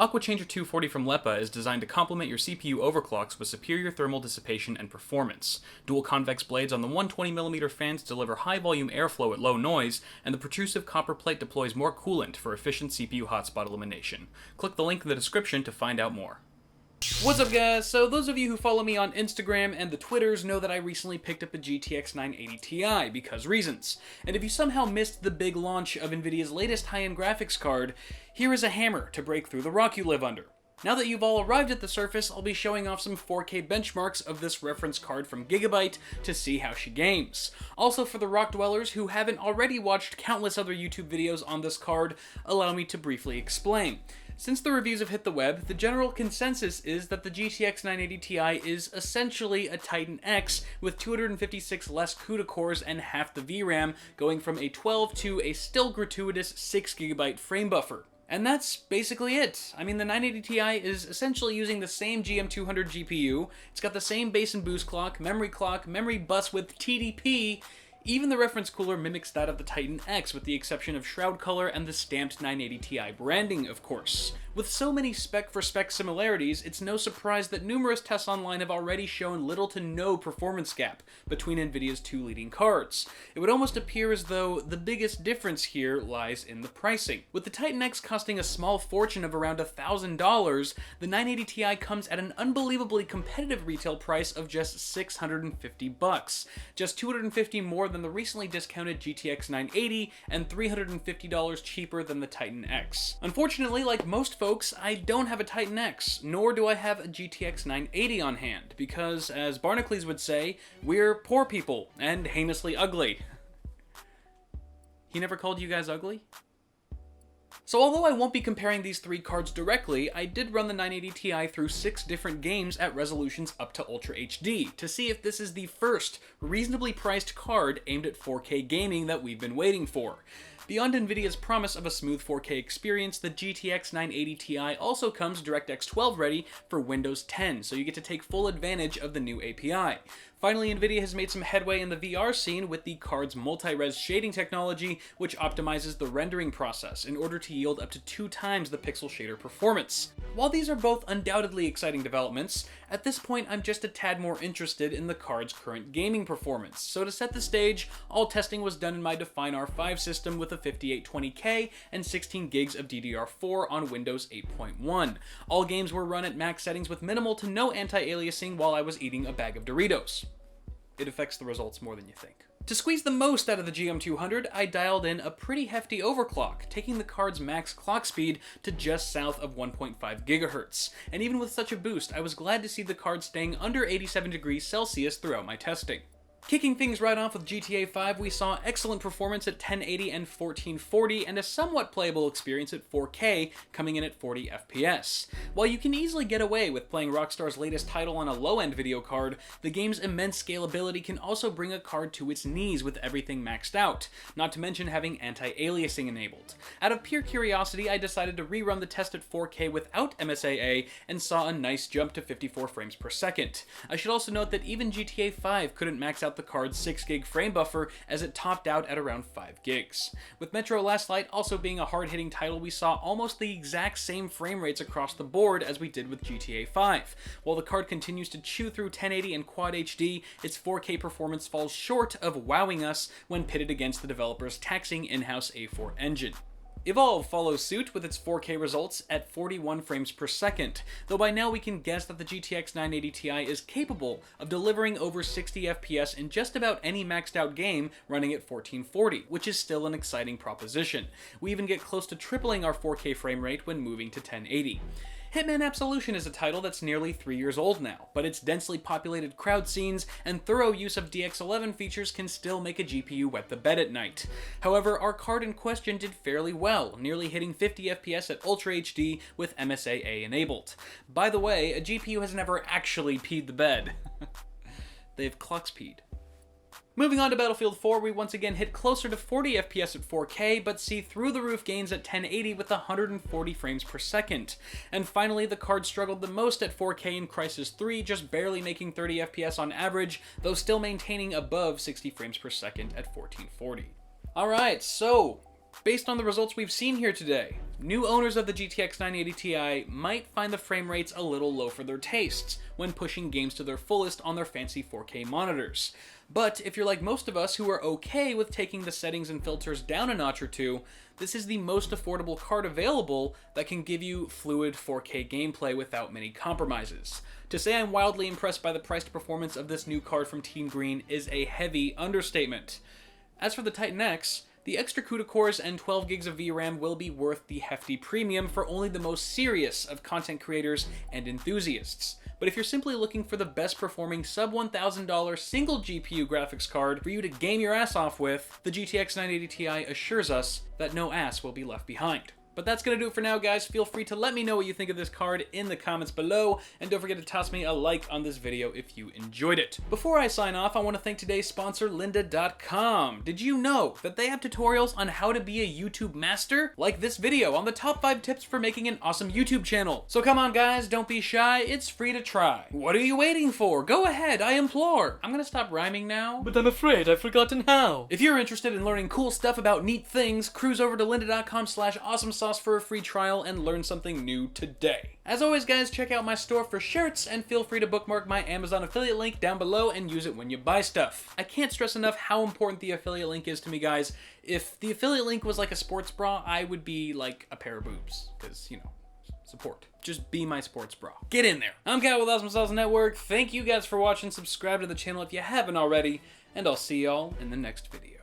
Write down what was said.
AquaChanger 240 from Lepa is designed to complement your CPU overclocks with superior thermal dissipation and performance. Dual convex blades on the 120mm fans deliver high volume airflow at low noise, and the protrusive copper plate deploys more coolant for efficient CPU hotspot elimination. Click the link in the description to find out more. What's up guys? So those of you who follow me on Instagram and the Twitters know that I recently picked up a GTX 980 Ti because reasons. And if you somehow missed the big launch of Nvidia's latest high-end graphics card, here is a hammer to break through the rock you live under. Now that you've all arrived at the surface, I'll be showing off some 4K benchmarks of this reference card from Gigabyte to see how she games. Also, for the rock dwellers who haven't already watched countless other YouTube videos on this card, allow me to briefly explain. Since the reviews have hit the web, the general consensus is that the GTX 980 Ti is essentially a Titan X with 256 less CUDA cores and half the VRAM, going from a 12 to a still gratuitous 6GB frame buffer. And that's basically it. I mean, the 980 Ti is essentially using the same GM200 GPU, it's got the same base and boost clock, memory bus with TDP. Even the reference cooler mimics that of the Titan X, with the exception of shroud color and the stamped 980 Ti branding, of course. With so many spec-for-spec similarities, it's no surprise that numerous tests online have already shown little to no performance gap between Nvidia's two leading cards. It would almost appear as though the biggest difference here lies in the pricing. With the Titan X costing a small fortune of around $1,000, the 980 Ti comes at an unbelievably competitive retail price of just $650, just $250 more than the recently discounted GTX 980 and $350 cheaper than the Titan X. Unfortunately, like most folks, I don't have a Titan X, nor do I have a GTX 980 on hand, because, as Barnacles would say, we're poor people and heinously ugly. He never called you guys ugly? So although I won't be comparing these three cards directly, I did run the 980 Ti through 6 different games at resolutions up to Ultra HD to see if this is the first reasonably priced card aimed at 4K gaming that we've been waiting for. Beyond Nvidia's promise of a smooth 4K experience, the GTX 980 Ti also comes DirectX 12 ready for Windows 10, so you get to take full advantage of the new API. Finally, Nvidia has made some headway in the VR scene with the card's multi-res shading technology, which optimizes the rendering process in order to yield up to 2 times the pixel shader performance. While these are both undoubtedly exciting developments, at this point I'm just a tad more interested in the card's current gaming performance. So to set the stage, all testing was done in my Define R5 system with a 5820K and 16 gigs of DDR4 on Windows 8.1. All games were run at max settings with minimal to no anti-aliasing while I was eating a bag of Doritos. It affects the results more than you think. To squeeze the most out of the GM200, I dialed in a pretty hefty overclock, taking the card's max clock speed to just south of 1.5 GHz. And even with such a boost, I was glad to see the card staying under 87 degrees Celsius throughout my testing. Kicking things right off with GTA 5, we saw excellent performance at 1080 and 1440, and a somewhat playable experience at 4K, coming in at 40 FPS. While you can easily get away with playing Rockstar's latest title on a low-end video card, the game's immense scalability can also bring a card to its knees with everything maxed out, not to mention having anti-aliasing enabled. Out of pure curiosity, I decided to rerun the test at 4K without MSAA, and saw a nice jump to 54 frames per second. I should also note that even GTA 5 couldn't max out the card's 6GB frame buffer, as it topped out at around 5 gigs. With Metro Last Light also being a hard-hitting title, we saw almost the exact same frame rates across the board as we did with GTA 5. While the card continues to chew through 1080 and Quad HD, its 4K performance falls short of wowing us when pitted against the developer's taxing in-house A4 engine. Evolve follows suit with its 4K results at 41 frames per second, though by now we can guess that the GTX 980 Ti is capable of delivering over 60 FPS in just about any maxed out game running at 1440, which is still an exciting proposition. We even get close to tripling our 4K frame rate when moving to 1080. Hitman Absolution is a title that's nearly 3 years old now, but its densely populated crowd scenes and thorough use of DX11 features can still make a GPU wet the bed at night. However, our card in question did fairly well, nearly hitting 50 FPS at Ultra HD with MSAA enabled. By the way, a GPU has never actually peed the bed. They've clux-peed. Moving on to Battlefield 4, we once again hit closer to 40 FPS at 4K, but see through-the-roof gains at 1080 with 140 frames per second. And finally, the card struggled the most at 4K in Crysis 3, just barely making 30 FPS on average, though still maintaining above 60 frames per second at 1440. Alright, so Based on the results we've seen here today, new owners of the GTX 980 Ti might find the frame rates a little low for their tastes when pushing games to their fullest on their fancy 4K monitors. But if you're like most of us who are okay with taking the settings and filters down a notch or two, this is the most affordable card available that can give you fluid 4K gameplay without many compromises. To say I'm wildly impressed by the priced performance of this new card from Team Green is a heavy understatement. As for the Titan X, the extra CUDA cores and 12 gigs of VRAM will be worth the hefty premium for only the most serious of content creators and enthusiasts. But if you're simply looking for the best performing sub $1,000 single GPU graphics card for you to game your ass off with, the GTX 980 Ti assures us that no ass will be left behind. But that's going to do it for now, guys. Feel free to let me know what you think of this card in the comments below, and don't forget to toss me a like on this video if you enjoyed it. Before I sign off, I want to thank today's sponsor, lynda.com. Did you know that they have tutorials on how to be a YouTube master? Like this video on the top 5 tips for making an awesome YouTube channel. So come on, guys, don't be shy. It's free to try. What are you waiting for? Go ahead, I implore. I'm going to stop rhyming now. But I'm afraid I've forgotten how. If you're interested in learning cool stuff about neat things, cruise over to lynda.com/awesomesauce for a free trial and learn something new today. As always, guys, check out my store for shirts and feel free to bookmark my Amazon affiliate link down below and use it when you buy stuff. I can't stress enough how important the affiliate link is to me, guys. If the affiliate link was like a sports bra, I would be like a pair of boobs, because, you know, support. Just be my sports bra. Get in there. I'm Kat with Awesome Sauce Network. Thank you guys for watching. Subscribe to the channel if you haven't already, and I'll see y'all in the next video.